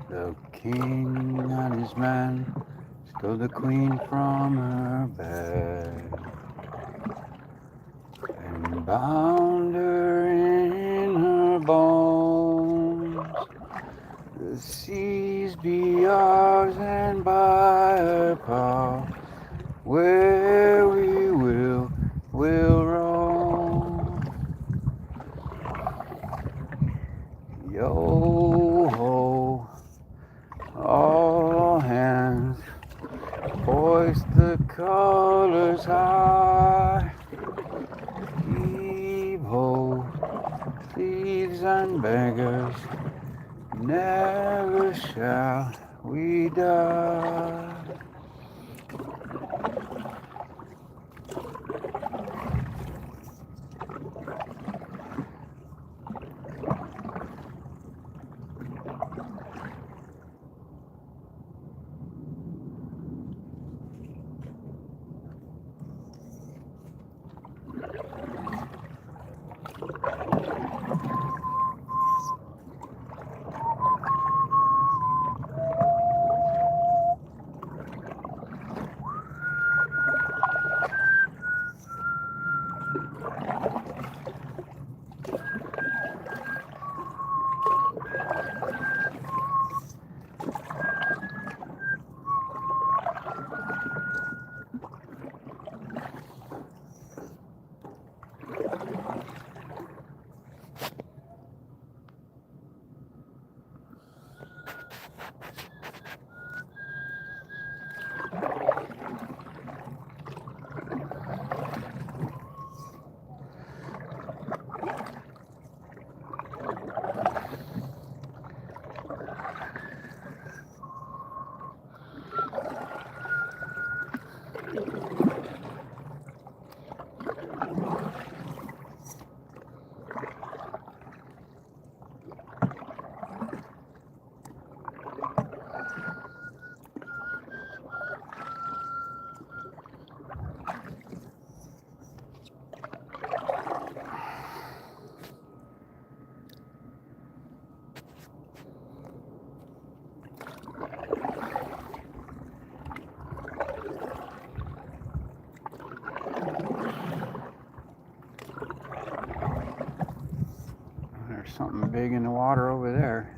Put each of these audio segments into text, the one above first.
The king and his men stole the queen from her bed and bound her in her bones. The seas be ours, and by her power, where we will roam. Yo ho, all hands, hoist the colors high. Heave ho, thieves and beggars, never shall we die. There's something big in the water over there.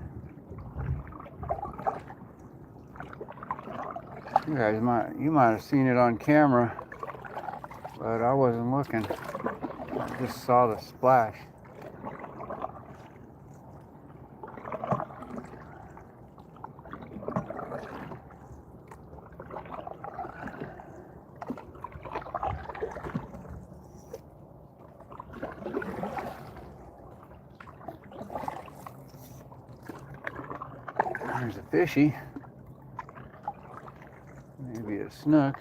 You might have seen it on camera, but I wasn't looking. I just saw the splash. There's a fishy. Maybe a snook.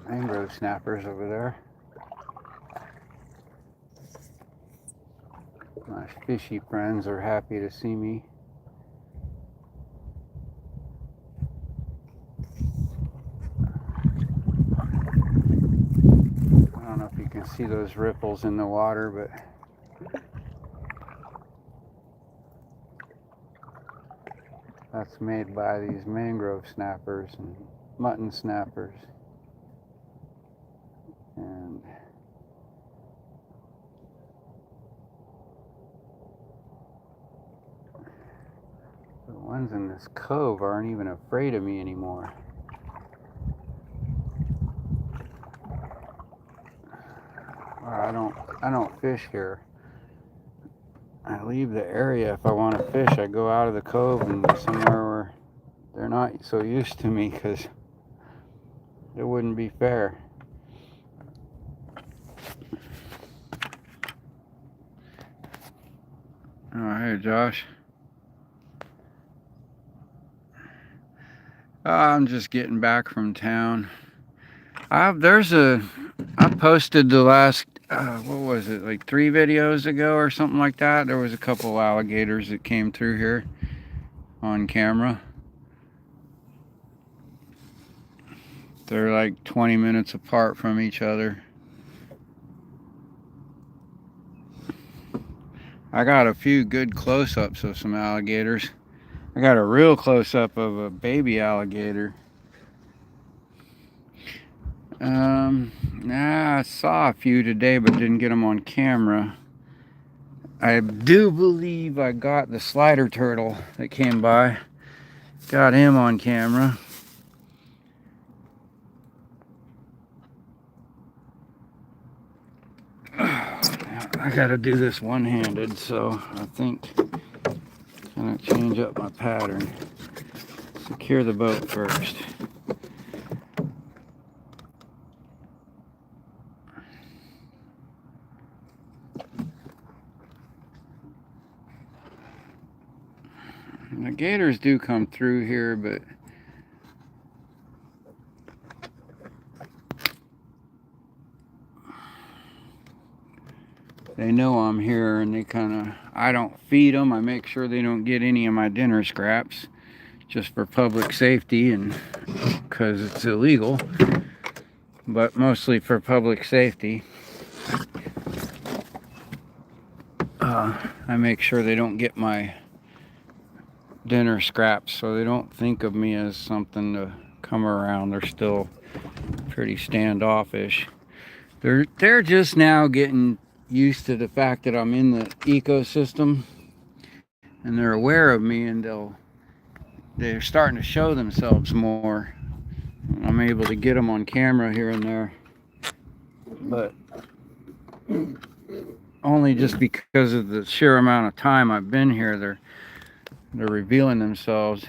mangrove snappers over there. My fishy friends are happy to see me. I don't know if you can see those ripples in the water, but that's made by these mangrove snappers and mutton snappers. And the ones in this cove aren't even afraid of me anymore. I don't fish here. I leave the area if I want to fish. I go out of the cove and go somewhere where they're not so used to me, because it wouldn't be fair. Oh, hey, Josh. I'm just getting back from town. I posted the last, what was it, like 3 videos ago or something like that. There was a couple alligators that came through here on camera. They're like 20 minutes apart from each other. I got a few good close-ups of some alligators. I got a real close-up of a baby alligator. I saw a few today, but didn't get them on camera. I do believe I got the slider turtle that came by. Got him on camera. I gotta do this one-handed, so I think I'm gonna change up my pattern. Secure the boat first. The gators do come through here, but they know I'm here, and I don't feed them. I make sure they don't get any of my dinner scraps, just for public safety and because it's illegal, but mostly for public safety. I make sure they don't get my dinner scraps, so they don't think of me as something to come around. They're still pretty standoffish. They're just now getting used to the fact that I'm in the ecosystem, and they're aware of me, and they're starting to show themselves more. I'm able to get them on camera here and there, but only just because of the sheer amount of time I've been here. They're revealing themselves.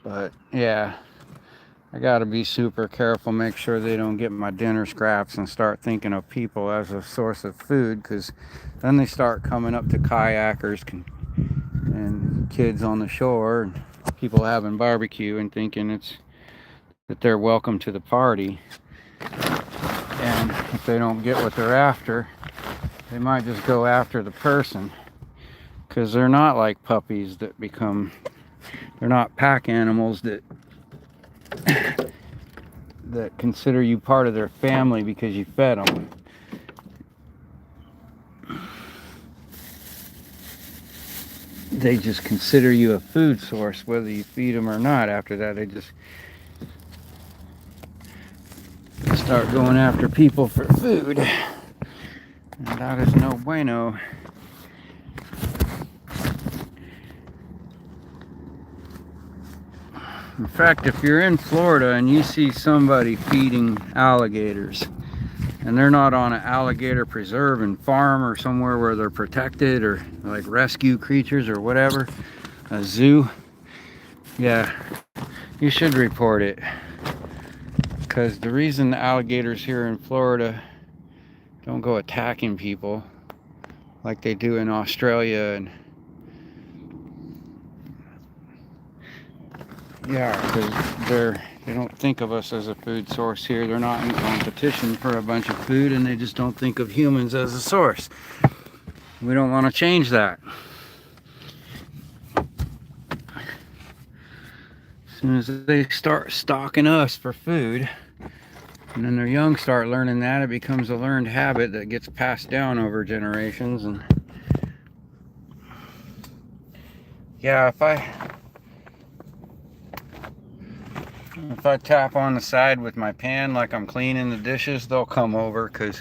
But yeah, I gotta be super careful, make sure they don't get my dinner scraps and start thinking of people as a source of food, because then they start coming up to kayakers and kids on the shore and people having barbecue and thinking that they're welcome to the party. And if they don't get what they're after, they might just go after the person, because they're not like puppies they're not pack animals that consider you part of their family because you fed them. They just consider you a food source, whether you feed them or not. After that, they just start going after people for food. And that is no bueno. In fact, if you're in Florida and you see somebody feeding alligators, and they're not on an alligator preserve and farm or somewhere where they're protected or like rescue creatures or whatever, a zoo, yeah, you should report it. Because the reason the alligators here in Florida don't go attacking people like they do in Australia. And yeah, because they don't think of us as a food source here. They're not in competition for a bunch of food, and they just don't think of humans as a source. We don't want to change that. As soon as they start stalking us for food, and then their young start learning that, it becomes a learned habit that gets passed down over generations. And yeah, if I tap on the side with my pan like I'm cleaning the dishes, they'll come over, because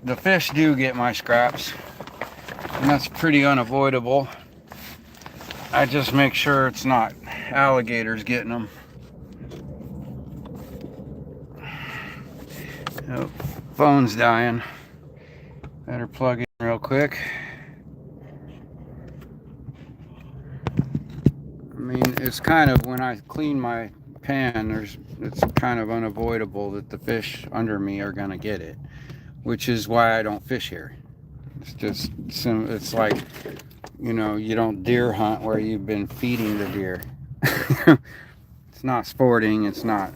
the fish do get my scraps, and that's pretty unavoidable. I just make sure it's not alligators getting them. Oh, phone's dying. Better plug in real quick. I mean, it's kind of, when I clean my pan, it's kind of unavoidable that the fish under me are gonna get it, which is why I don't fish here. It's just it's like, you know, you don't deer hunt where you've been feeding the deer. It's not sporting. It's not.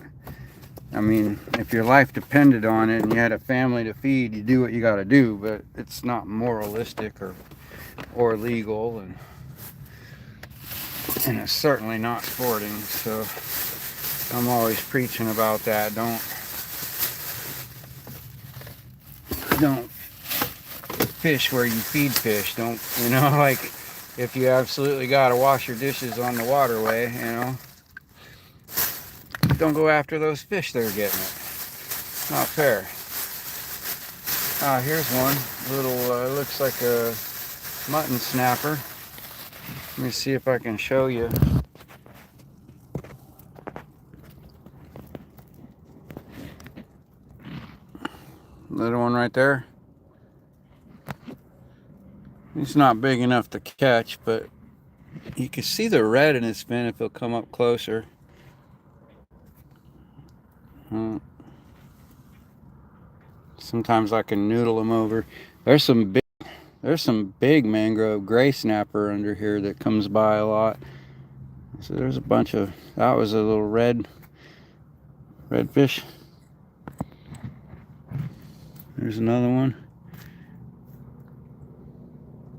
I mean, if your life depended on it and you had a family to feed, you do what you got to do, but it's not moralistic or legal, and it's certainly not sporting. So I'm always preaching about that. Don't fish where you feed fish. Don't, you know, like, if you absolutely got to wash your dishes on the waterway, you know, don't go after those fish that are getting it. Not fair. Here's one little, looks like a mutton snapper. Let me see if I can show you. Little one right there. He's not big enough to catch, but you can see the red in his fin if he'll come up closer. Sometimes I can noodle him over. There's some big mangrove gray snapper under here that comes by a lot. So there's a bunch of, that was a little red fish. There's another one.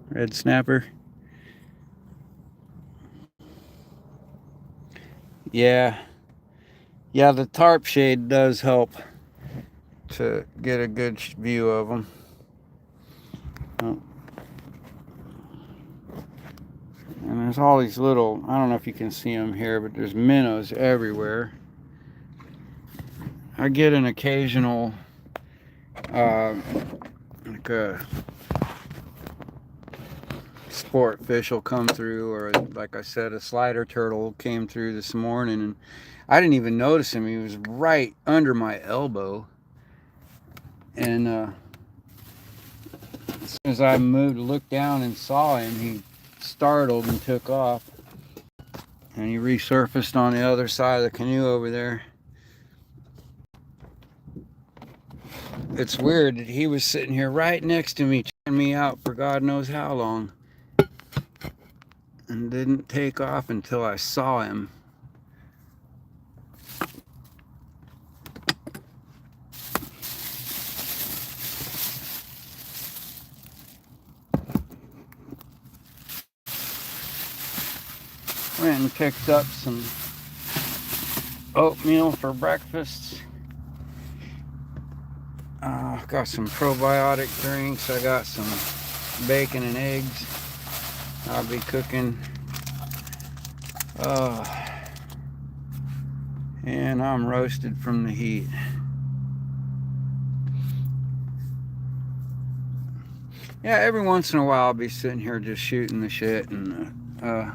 Red snapper. Yeah, the tarp shade does help to get a good view of them. Oh. And there's all these little, I don't know if you can see them here, but there's minnows everywhere. I get an occasional, like a sport fish will come through, or like I said, a slider turtle came through this morning, and I didn't even notice him. He was right under my elbow, and as soon as I moved to look down and saw him, he startled and took off, and he resurfaced on the other side of the canoe over there. It's weird that he was sitting here right next to me, checking me out for God knows how long, and didn't take off until I saw him. Went and picked up some oatmeal for breakfast. Got some probiotic drinks. I got some bacon and eggs. I'll be cooking. And I'm roasted from the heat. Yeah, every once in a while I'll be sitting here just shooting the shit, and a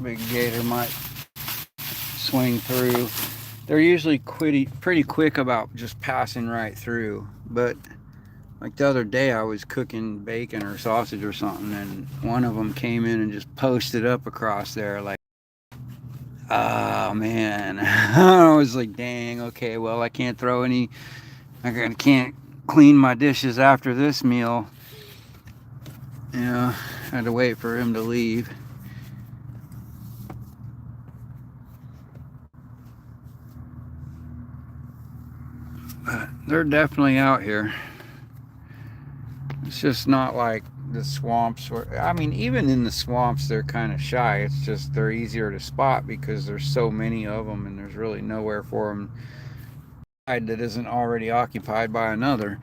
big gator might swing through. They're usually pretty quick about just passing right through. But like the other day, I was cooking bacon or sausage or something, and one of them came in and just posted up across there, like, oh man. I was like, dang, okay, well, I can't clean my dishes after this meal. Yeah, had to wait for him to leave. But they're definitely out here. It's just not like the swamps where, I mean, even in the swamps they're kind of shy. It's just they're easier to spot because there's so many of them and there's really nowhere for them that isn't already occupied by another.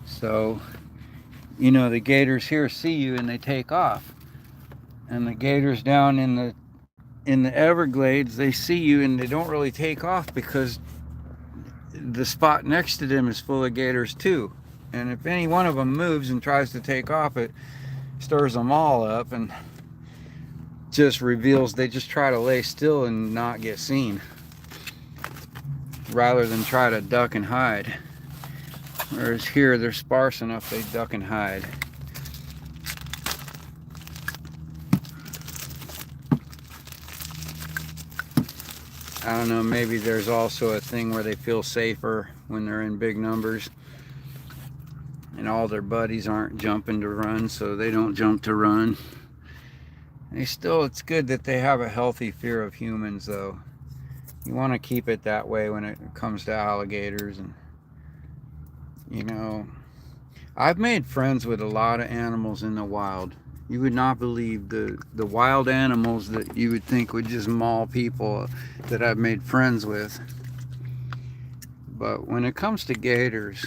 So, the gators here see you and they take off. And the gators down in the Everglades, they see you and they don't really take off because the spot next to them is full of gators too. And if any one of them moves and tries to take off, it stirs them all up and just reveals they just try to lay still and not get seen rather than try to duck and hide. Whereas here they're sparse enough they duck and hide. I don't know, maybe there's also a thing where they feel safer when they're in big numbers and all their buddies aren't jumping to run, so they don't jump to run. It's good that they have a healthy fear of humans, though. You want to keep it that way when it comes to alligators. And I've made friends with a lot of animals in the wild. You would not believe the wild animals that you would think would just maul people that I've made friends with. But when it comes to gators,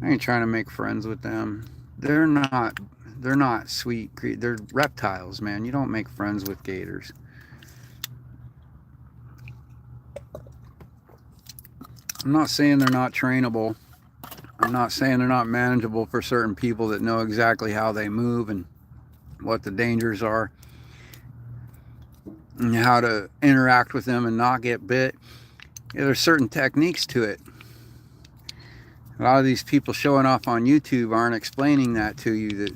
I ain't trying to make friends with them. They're not sweet. They're reptiles, man. You don't make friends with gators. I'm not saying they're not trainable. I'm not saying they're not manageable for certain people that know exactly how they move and what the dangers are and how to interact with them and not get bit. Yeah, there's certain techniques to it. A lot of these people showing off on YouTube aren't explaining that to you, that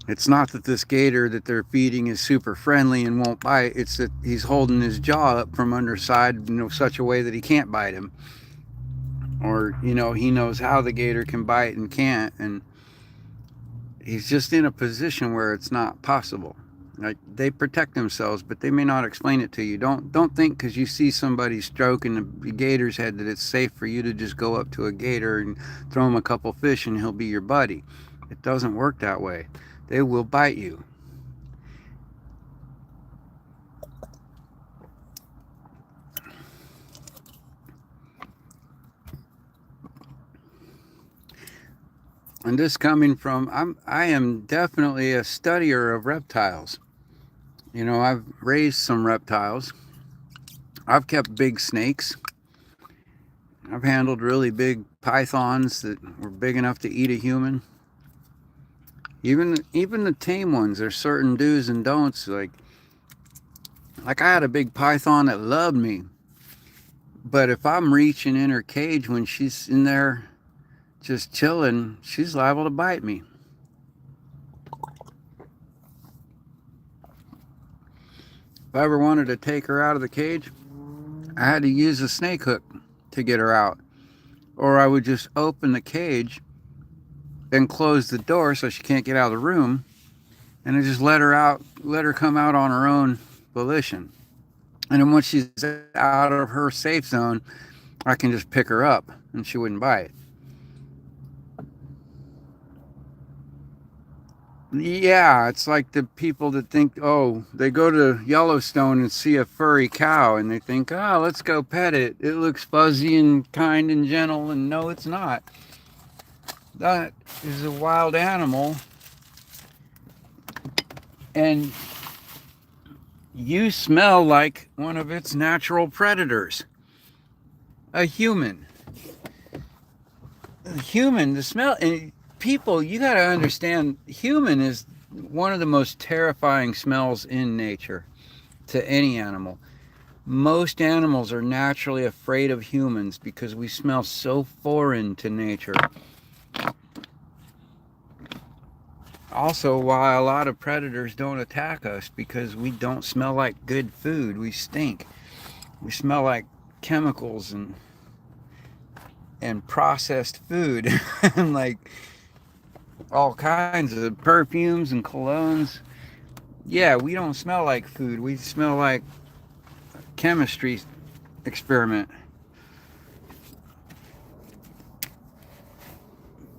it's not that this gator that they're feeding is super friendly and won't bite. It's that he's holding his jaw up from underside, such a way that he can't bite him. Or, he knows how the gator can bite and can't. And he's just in a position where it's not possible. Like, they protect themselves, but they may not explain it to you. Don't think because you see somebody stroking the gator's head that it's safe for you to just go up to a gator and throw him a couple fish and he'll be your buddy. It doesn't work that way. They will bite you. And this coming from, I am definitely a studier of reptiles. I've raised some reptiles. I've kept big snakes. I've handled really big pythons that were big enough to eat a human. Even the tame ones, there's certain do's and don'ts. Like I had a big python that loved me, but if I'm reaching in her cage when she's in there just chilling, she's liable to bite me. If I ever wanted to take her out of the cage, I had to use a snake hook to get her out. Or I would just open the cage and close the door so she can't get out of the room, and I just let her come out on her own volition. And then once she's out of her safe zone, I can just pick her up and she wouldn't bite. Yeah, it's like the people that think, they go to Yellowstone and see a furry cow and they think, let's go pet it. It looks fuzzy and kind and gentle. And no, it's not. That is a wild animal. And you smell like one of its natural predators. A human. The smell. And people, you got to understand, human is one of the most terrifying smells in nature to any animal. Most animals are naturally afraid of humans because we smell so foreign to nature. Also, why a lot of predators don't attack us, because we don't smell like good food. We stink. We smell like chemicals and processed food. And like, all kinds of perfumes and colognes. Yeah, we don't smell like food. We smell like chemistry experiment.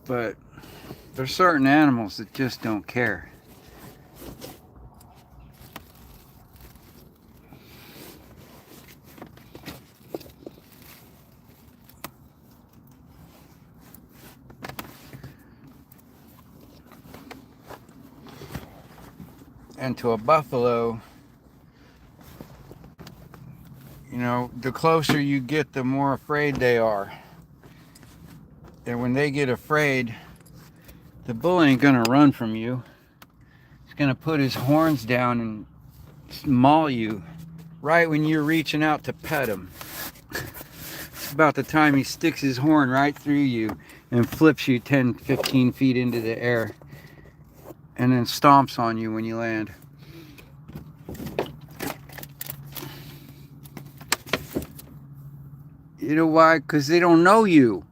But there's certain animals that just don't care. And to a buffalo, you know, the closer you get, the more afraid they are. And when they get afraid, the bull ain't gonna run from you. He's gonna put his horns down and maul you right when you're reaching out to pet him. It's about the time he sticks his horn right through you and flips you 10, 15 feet into the air and then stomps on you when you land. You know why? Because they don't know you.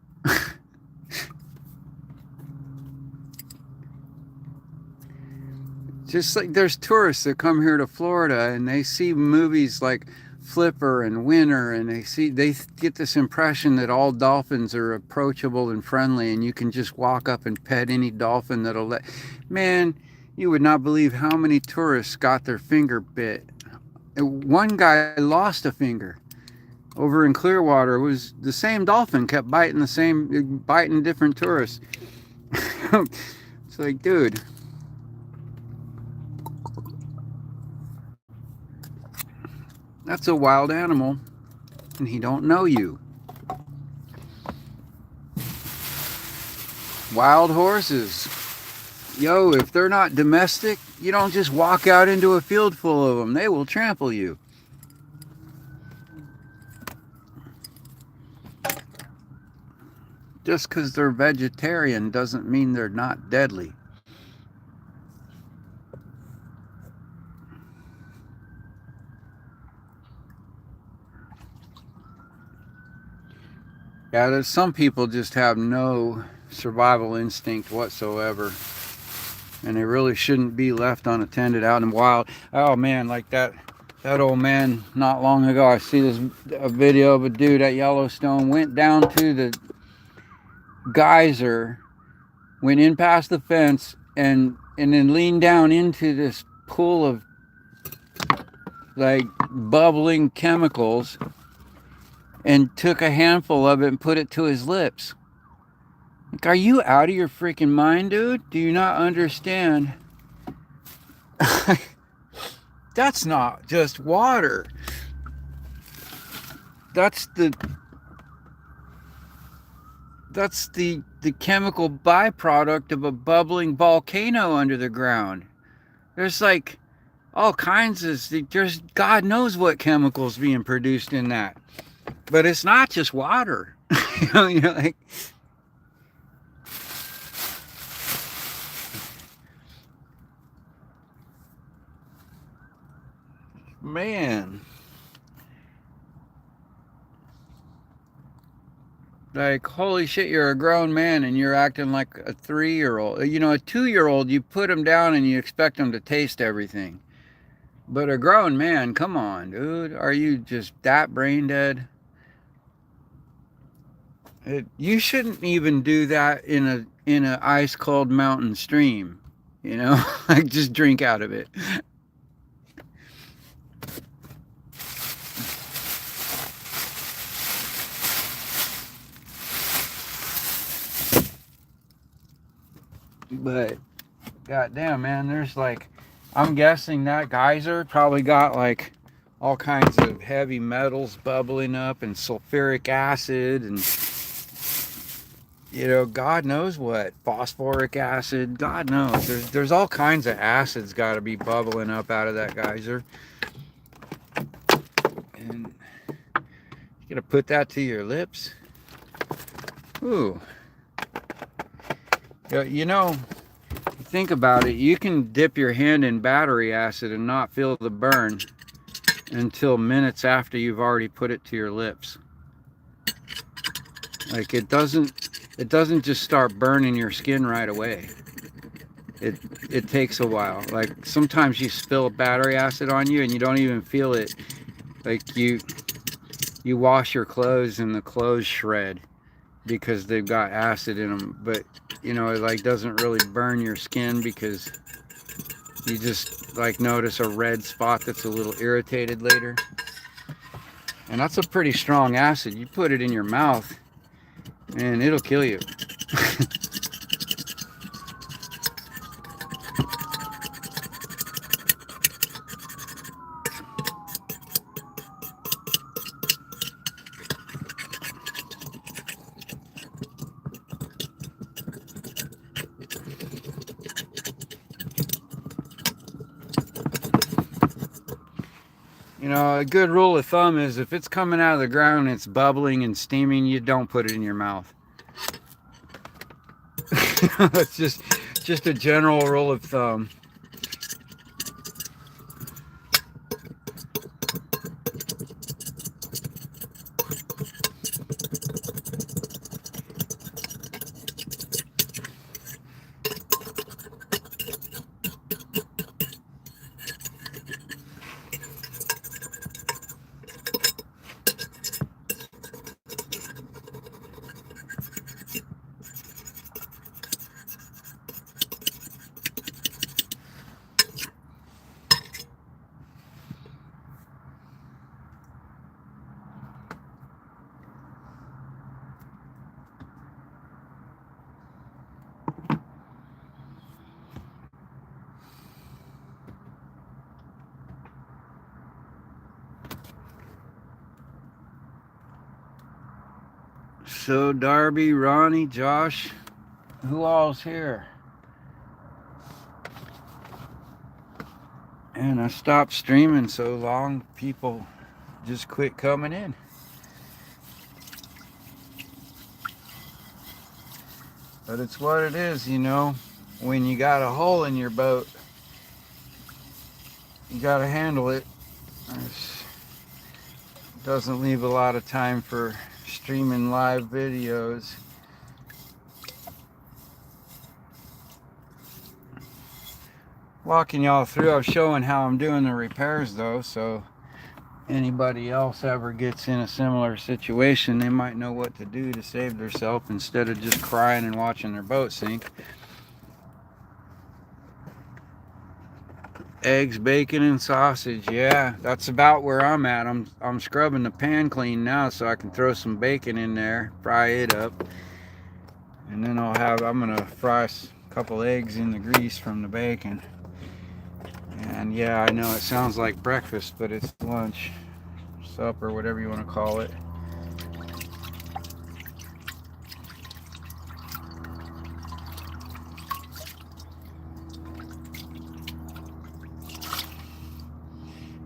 Just like there's tourists that come here to Florida and they see movies like Flipper and Winter, and they get this impression that all dolphins are approachable and friendly and you can just walk up and pet any dolphin that'll let. Man, you would not believe how many tourists got their finger bit. One guy lost a finger over in Clearwater. It was the same dolphin kept biting different tourists. It's like, dude. That's a wild animal, and he don't know you. Wild horses. Yo, if they're not domestic, you don't just walk out into a field full of them. They will trample you. Just because they're vegetarian doesn't mean they're not deadly. Yeah, there's some people just have no survival instinct whatsoever, and they really shouldn't be left unattended out in the wild. Oh man, like that old man not long ago, I see a video of a dude at Yellowstone, went down to the geyser, went in past the fence, and then leaned down into this pool of like bubbling chemicals and took a handful of it and put it to his lips. Like, are you out of your freaking mind, dude? Do you not understand? That's not just water. That's the chemical byproduct of a bubbling volcano under the ground. There's like all kinds of, there's God knows what chemicals being produced in that. But it's not just water. You're like, man. Like, holy shit, you're a grown man and you're acting like a 3-year-old. You know, a 2-year-old, you put them down and you expect them to taste everything. But a grown man, come on, dude. Are you just that brain dead? You shouldn't even do that in a ice cold mountain stream, you know. Like, just drink out of it. But goddamn, man, there's like, I'm guessing that geyser probably got like all kinds of heavy metals bubbling up and sulfuric acid and, you know, God knows what, phosphoric acid, God knows. There's all kinds of acids got to be bubbling up out of that geyser. And you gotta put that to your lips. Ooh. You know, think about it. You can dip your hand in battery acid and not feel the burn until minutes after you've already put it to your lips. Like, it doesn't just start burning your skin right away. it takes a while. Like sometimes you spill battery acid on you and you don't even feel it. Like you wash your clothes and the clothes shred because they've got acid in them. But you know, it like doesn't really burn your skin because you just like notice a red spot that's a little irritated later. And that's a pretty strong acid. You put it in your mouth and it'll kill you. You know, a good rule of thumb is if it's coming out of the ground and it's bubbling and steaming, you don't put it in your mouth. It's just a general rule of thumb. So Darby, Ronnie, Josh, who all's here? And I stopped streaming so long, people just quit coming in. But it's what it is, you know. When you got a hole in your boat, you got to handle it. It doesn't leave a lot of time for streaming live videos. Walking y'all through, I was showing how I'm doing the repairs though, so anybody else ever gets in a similar situation, they might know what to do to save themselves instead of just crying and watching their boat sink. Eggs, bacon, and sausage. Yeah, that's about where I'm at. I'm scrubbing the pan clean now so I can throw some bacon in there, fry it up, and then I'm gonna fry a couple eggs in the grease from the bacon. And yeah, I know it sounds like breakfast, but it's lunch, supper, whatever you want to call it.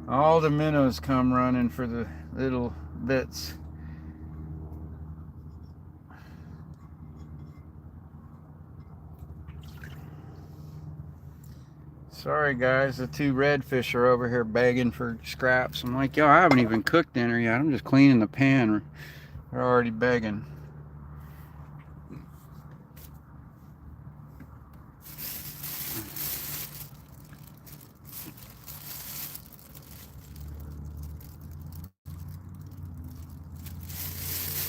All the minnows come running for the little bits. Sorry guys, the two redfish are over here begging for scraps. I'm like, yo, I haven't even cooked dinner yet. I'm just cleaning the pan. They're already begging.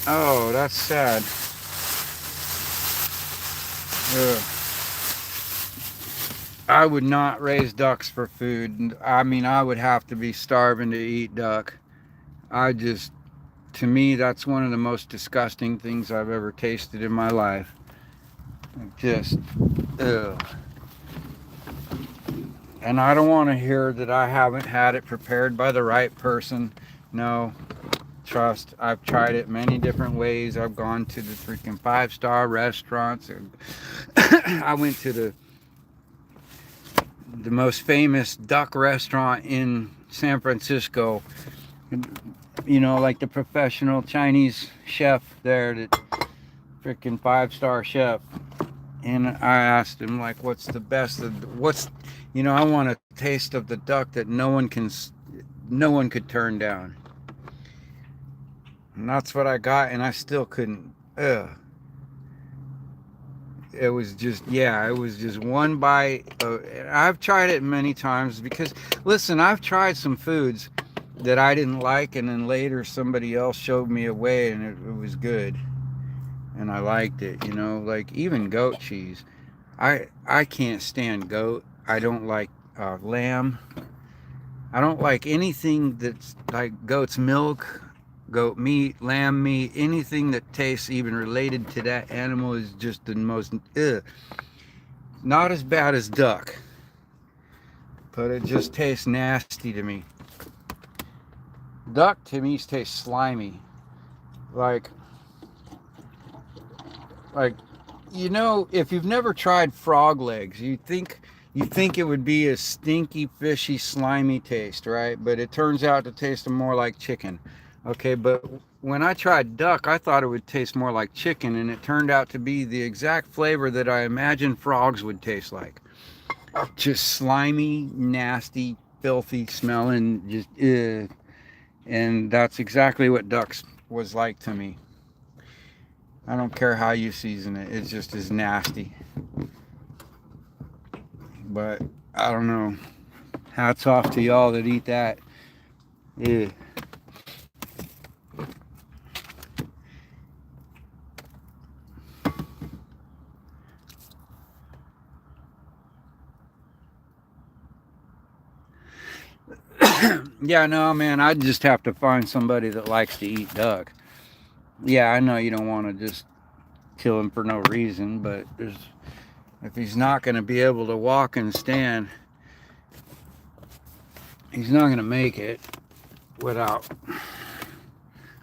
Oh, that's sad. Ugh. I would not raise ducks for food. I mean, I would have to be starving to eat duck. To me, that's one of the most disgusting things I've ever tasted in my life. Just, ugh. And I don't want to hear that I haven't had it prepared by the right person. No, trust. I've tried it many different ways. I've gone to the freaking 5-star restaurants. I went to the most famous duck restaurant in San Francisco. You know, like the professional Chinese chef there, that freaking 5-star chef. And I asked him, like, what's the best I want a taste of the duck that no one could turn down. And that's what I got, and I still couldn't. Ugh. it was just, yeah, it was just one bite. I've tried it many times because, listen, I've tried some foods that I didn't like, and then later somebody else showed me a way, and it was good, and I liked it. You know, like even goat cheese. I can't stand goat. I don't like lamb. I don't like anything that's like goat's milk, goat meat, lamb meat, anything that tastes even related to that animal is just the most, ugh. Not as bad as duck, but it just tastes nasty to me. Duck to me tastes slimy. Like, like, you know, if you've never tried frog legs, you think it would be a stinky, fishy, slimy taste, right? But it turns out to taste more like chicken. Okay, but when I tried duck, I thought it would taste more like chicken, and it turned out to be the exact flavor that I imagined frogs would taste like. Just slimy, nasty, filthy smelling, just ugh. And that's exactly what ducks was like to me. I don't care how you season it, it's just as nasty. But I don't know. Hats off to y'all that eat that. Yeah. Yeah, no, man, I just have to find somebody that likes to eat duck. Yeah, I know you don't want to just kill him for no reason, but if he's not going to be able to walk and stand, he's not going to make it without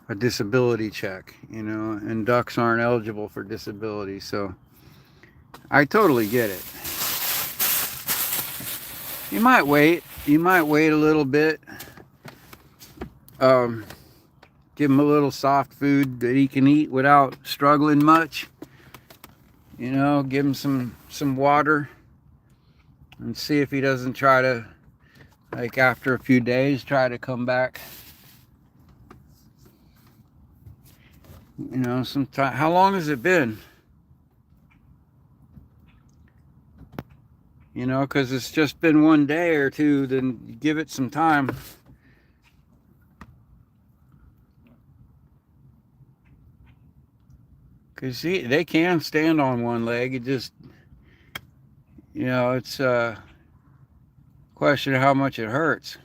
a disability check, you know, and ducks aren't eligible for disability, so I totally get it. You might wait. You might wait a little bit. Give him a little soft food that he can eat without struggling much. You know, give him some water and see if he doesn't try to, like after a few days, try to come back. You know, sometime. How long has it been? You know, because it's just been one day or two, then give it some time. Because they can stand on one leg. It just, you know, it's a question of how much it hurts.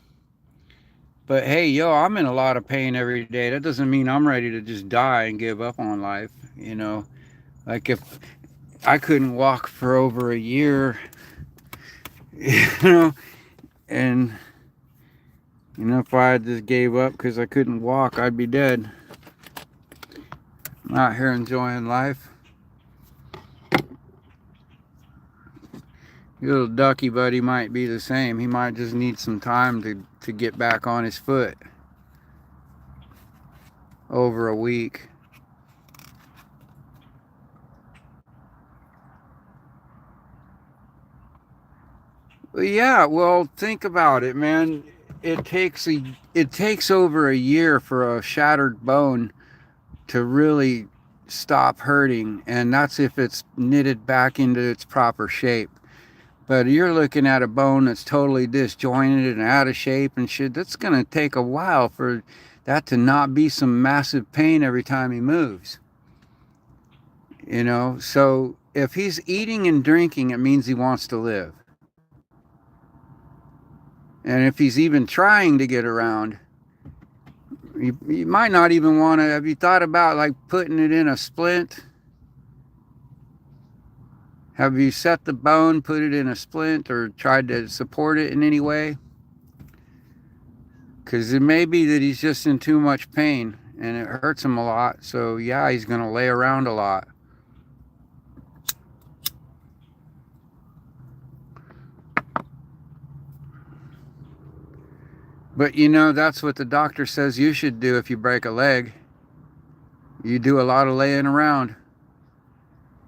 But hey, yo, I'm in a lot of pain every day. That doesn't mean I'm ready to just die and give up on life. You know, like if I couldn't walk for over a year, you know, and, you know, if I just gave up because I couldn't walk, I'd be dead. I'm out here enjoying life. Your little ducky buddy might be the same. He might just need some time to get back on his foot. Over a week. Well, yeah, well, think about it, man. It takes over a year for a shattered bone to really stop hurting, and that's if it's knitted back into its proper shape. But you're looking at a bone that's totally disjointed and out of shape and shit. That's going to take a while for that to not be some massive pain every time he moves. You know, so if he's eating and drinking, it means he wants to live. And if he's even trying to get around, you might not even want to. Have you thought about like putting it in a splint? Have you set the bone, put it in a splint, or tried to support it in any way? Because it may be that he's just in too much pain and it hurts him a lot. So yeah, he's going to lay around a lot. But you know, that's what the doctor says you should do if you break a leg. You do a lot of laying around.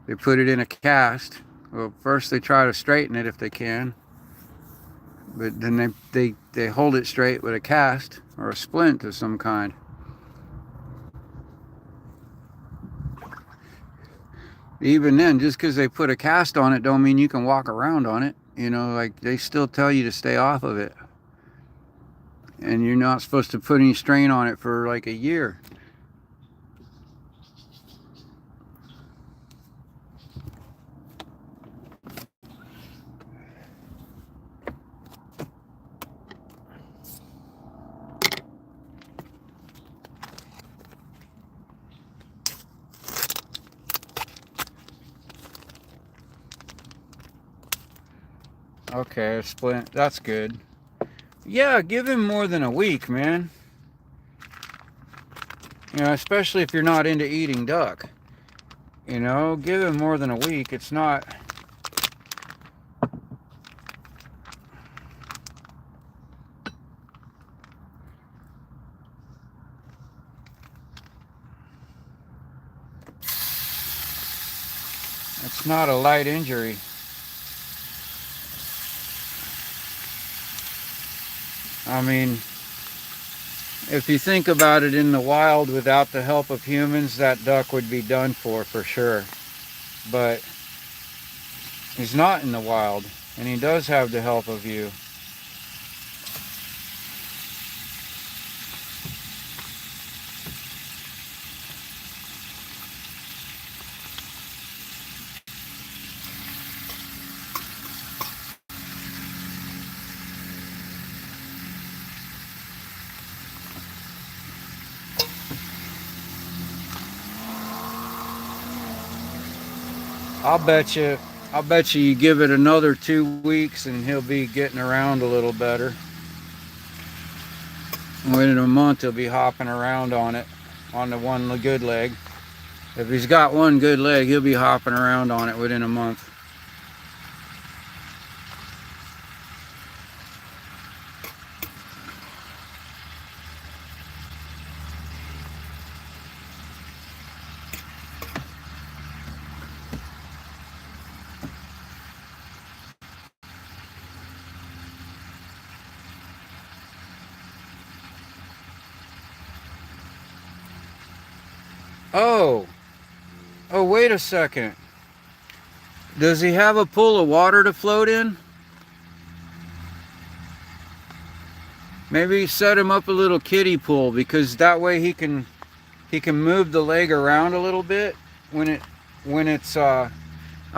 They put it in a cast. Well, first they try to straighten it if they can. But then they hold it straight with a cast or a splint of some kind. Even then, just because they put a cast on it don't mean you can walk around on it. You know, like they still tell you to stay off of it. And you're not supposed to put any strain on it for like a year. Okay, splint. That's good. Yeah, give him more than a week, man. You know, especially if you're not into eating duck. You know, give him more than a week. It's not. It's not a light injury. I mean, if you think about it, in the wild, without the help of humans, that duck would be done for sure. But he's not in the wild, and he does have the help of you. I'll bet you give it another 2 weeks and he'll be getting around a little better. Within a month he'll be hopping around on it, on the one good leg. If he's got one good leg, he'll be hopping around on it within a month. Oh, oh, wait a second. Does he have a pool of water to float in? Maybe set him up a little kiddie pool, because that way he can move the leg around a little bit when it's I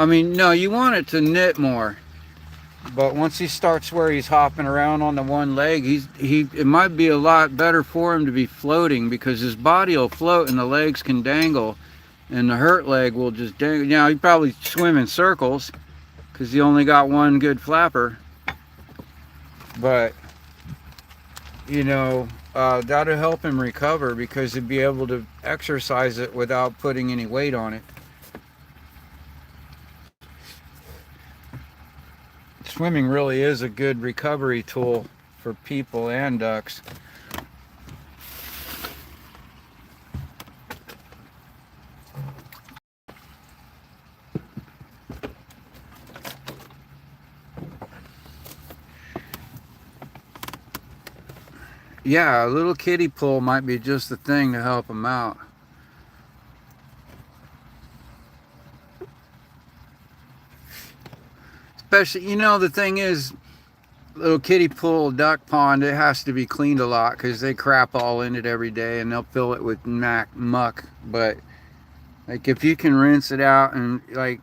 mean, no, you want it to knit more. But once he starts where he's hopping around on the one leg, it might be a lot better for him to be floating, because his body will float and the legs can dangle, and the hurt leg will just dangle. Now he probably swim in circles because he only got one good flapper. But you know, that'll help him recover, because he'd be able to exercise it without putting any weight on it. Swimming really is a good recovery tool for people and ducks. Yeah, a little kiddie pool might be just the thing to help him out. Especially, you know, the thing is, little kiddie pool, duck pond, it has to be cleaned a lot, because they crap all in it every day and they'll fill it with muck. But like, if you can rinse it out and like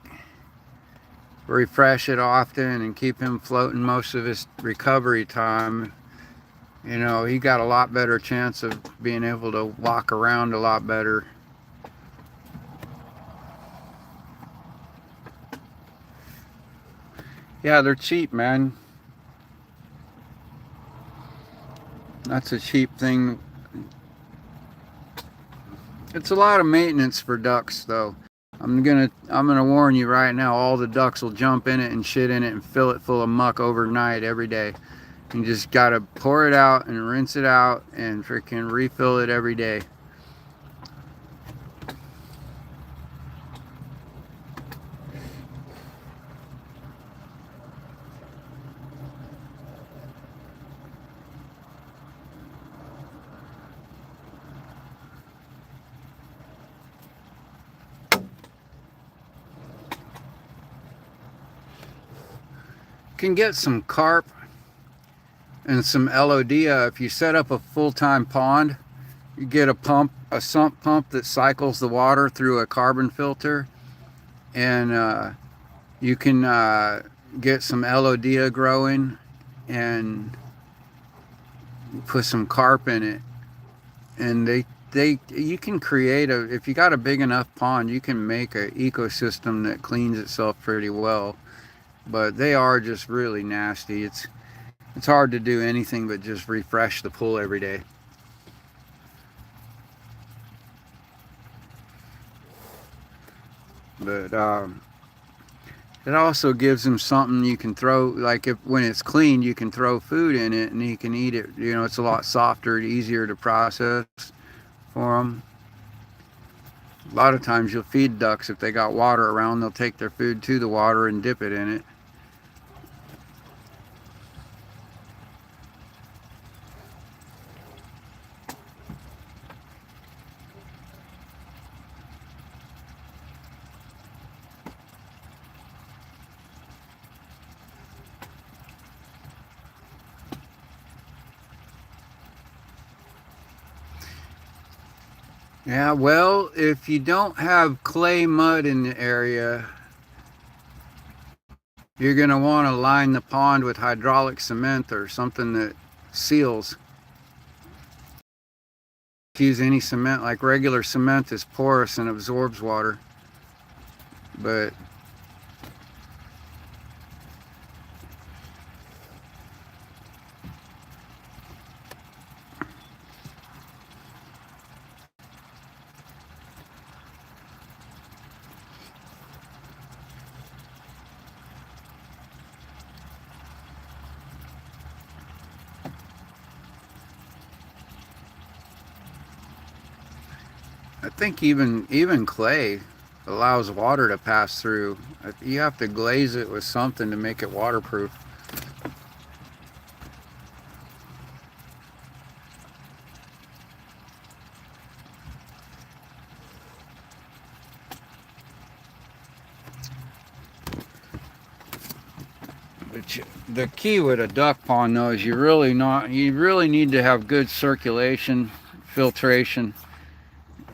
refresh it often and keep him floating most of his recovery time, you know, he got a lot better chance of being able to walk around a lot better. Yeah, they're cheap, man. That's a cheap thing. It's a lot of maintenance for ducks, though. I'm gonna warn you right now. All the ducks will jump in it and shit in it and fill it full of muck overnight every day. You just gotta pour it out and rinse it out and freaking refill it every day. can get some carp and some Elodia. If you set up a full-time pond, you get a sump pump that cycles the water through a carbon filter, and you can get some Elodia growing and put some carp in it, and they you can create if you got a big enough pond, you can make an ecosystem that cleans itself pretty well. But they are just really nasty. It's hard to do anything but just refresh the pool every day. But it also gives them something you can throw, like if when it's clean, you can throw food in it and you can eat it. You know, it's a lot softer, easier to process for them. A lot of times you'll feed ducks, if they got water around, they'll take their food to the water and dip it in it. Yeah, well, if you don't have clay mud in the area, you're going to want to line the pond with hydraulic cement or something that seals. Use any cement, like regular cement is porous and absorbs water. But I think even clay allows water to pass through. You have to glaze it with something to make it waterproof. But the key with a duck pond though is you really need to have good circulation, filtration,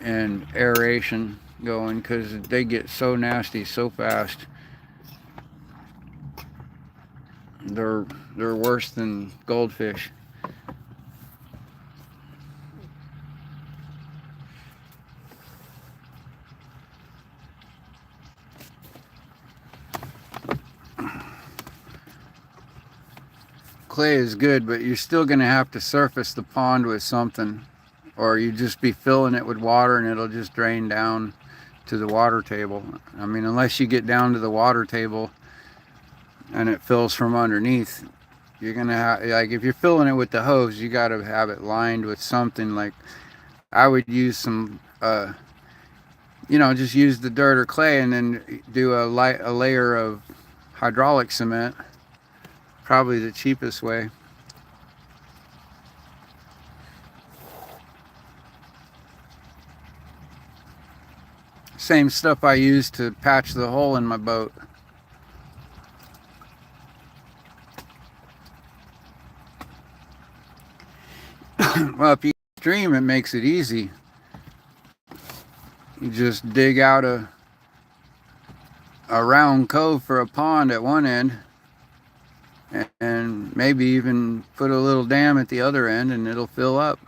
and aeration going, because they get so nasty so fast. They're worse than goldfish. Clay is good, but you're still going to have to surface the pond with something, or you just be filling it with water and it'll just drain down to the water table. I mean, unless you get down to the water table and it fills from underneath, you're gonna have, like, if you're filling it with the hose, you got to have it lined with something. Like I would use some just use the dirt or clay and then do a layer of hydraulic cement, probably the cheapest way. Same stuff I use to patch the hole in my boat. Well, if you stream, it makes it easy. You just dig out a round cove for a pond at one end, and maybe even put a little dam at the other end, and it'll fill up.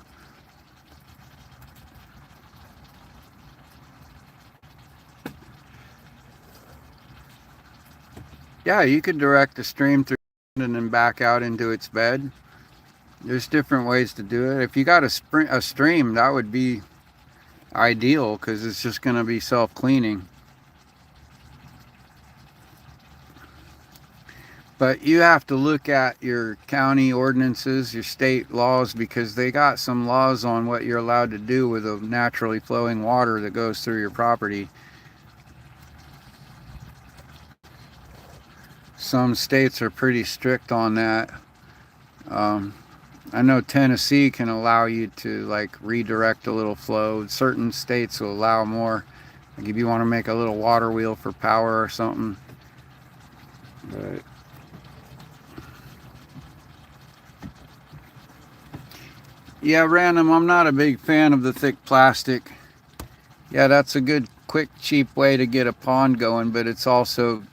Yeah, you could direct the stream through and then back out into its bed. There's different ways to do it. If you got a stream, that would be ideal, because it's just going to be self-cleaning. But you have to look at your county ordinances, your state laws, because they got some laws on what you're allowed to do with the naturally flowing water that goes through your property. Some states are pretty strict on that. I know Tennessee can allow you to like redirect a little flow. Certain states will allow more. Like if you want to make a little water wheel for power or something. But Yeah, random. I'm not a big fan of the thick plastic. Yeah, that's a good, quick, cheap way to get a pond going, but it's also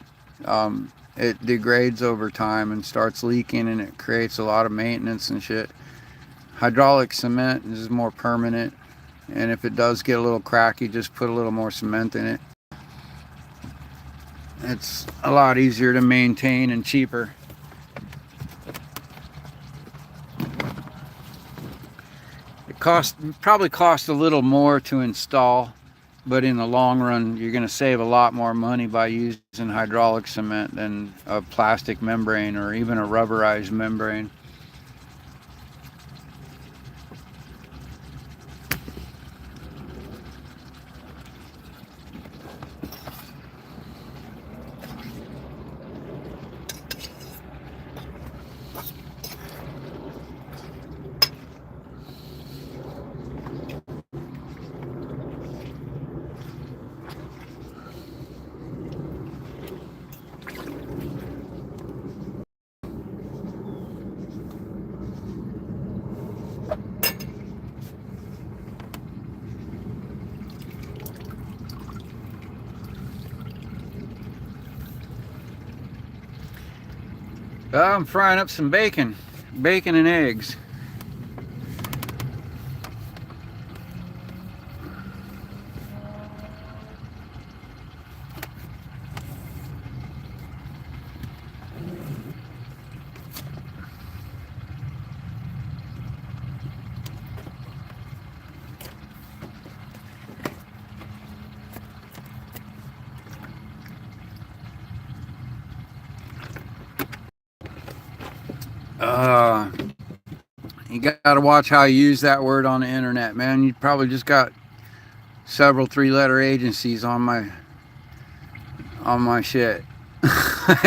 it degrades over time and starts leaking, and it creates a lot of maintenance and shit. Hydraulic cement is more permanent, and if it does get a little cracky, just put a little more cement in it. It's a lot easier to maintain and cheaper. It probably costs a little more to install, but in the long run, you're going to save a lot more money by using hydraulic cement than a plastic membrane or even a rubberized membrane. I'm frying up some bacon and eggs. Uh, you got to watch how you use that word on the internet, man. You probably just got several three-letter agencies on my shit.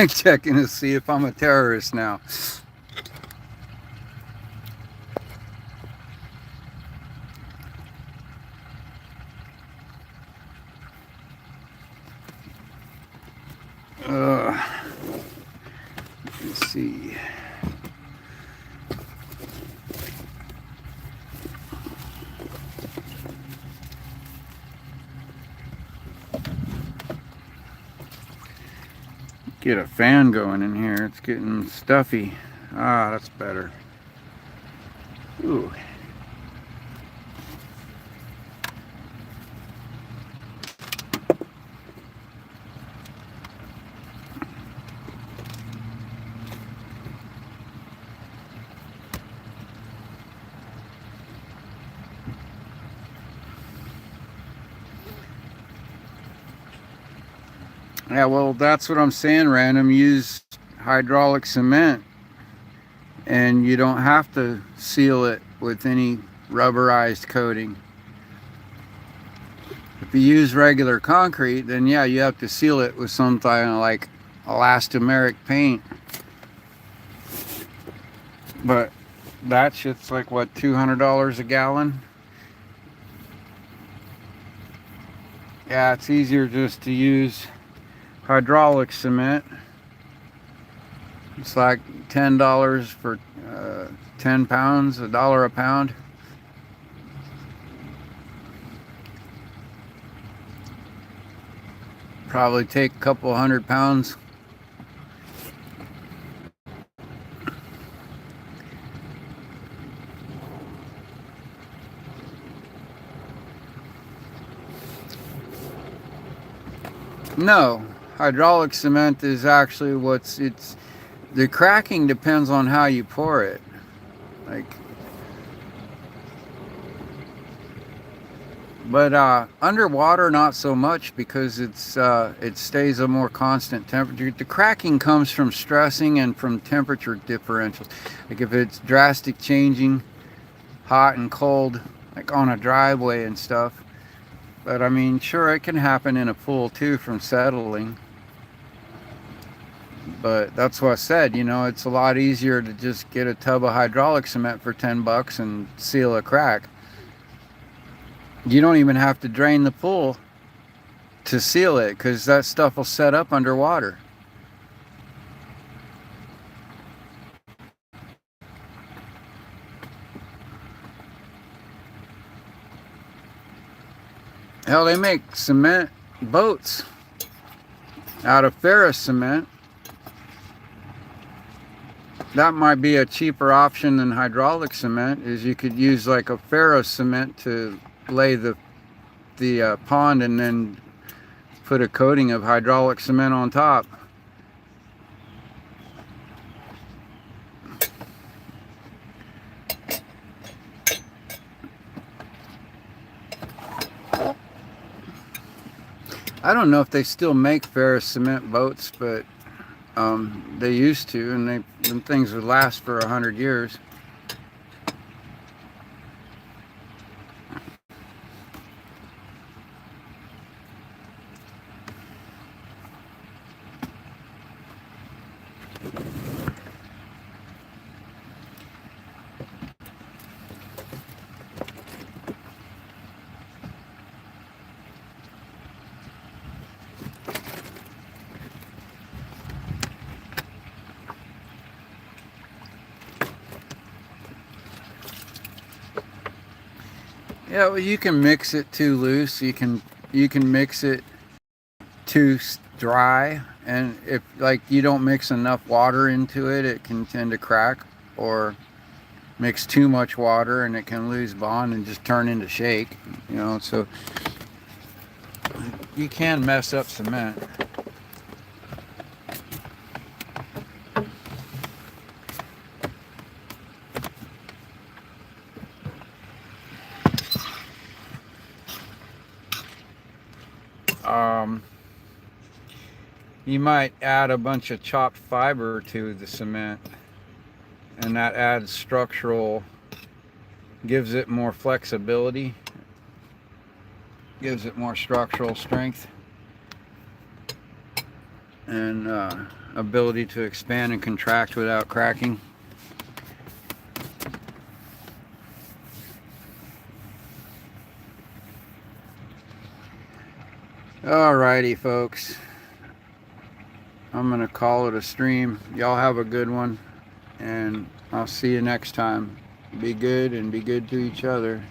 Checking to see if I'm a terrorist now. Let's see. Get a fan going in here. It's getting stuffy. Ah, that's better. Ooh. Yeah, well, that's what I'm saying, random. Use hydraulic cement, and you don't have to seal it with any rubberized coating. If you use regular concrete, then yeah, you have to seal it with something like elastomeric paint. But that shit's like, what, $200 a gallon? Yeah, it's easier just to use hydraulic cement. It's like $10 for 10 pounds, $1 a pound. Probably take a couple 100 pounds. No, hydraulic cement is actually the cracking depends on how you pour it. Like, but underwater not so much, because it stays a more constant temperature. The cracking comes from stressing and from temperature differentials. Like if it's drastic changing, hot and cold, like on a driveway and stuff. But I mean, sure, it can happen in a pool too from settling. But that's what I said, it's a lot easier to just get a tub of hydraulic cement for $10 and seal a crack. You don't even have to drain the pool to seal it, because that stuff will set up underwater. Hell, they make cement boats out of ferrous cement. That might be a cheaper option than hydraulic cement, is you could use like a ferrous cement to lay the pond and then put a coating of hydraulic cement on top. I don't know if they still make ferrous cement boats, but they used to, and them things would last for 100 years. Yeah, well, you can mix it too loose. You can mix it too dry, and if like you don't mix enough water into it, it can tend to crack, or mix too much water and it can lose bond and just turn into shake. You know, so you can mess up cement. You might add a bunch of chopped fiber to the cement, and that adds structural, gives it more flexibility, gives it more structural strength, and ability to expand and contract without cracking. Alrighty, folks. I'm gonna call it a stream. Y'all have a good one, and I'll see you next time. Be good and be good to each other.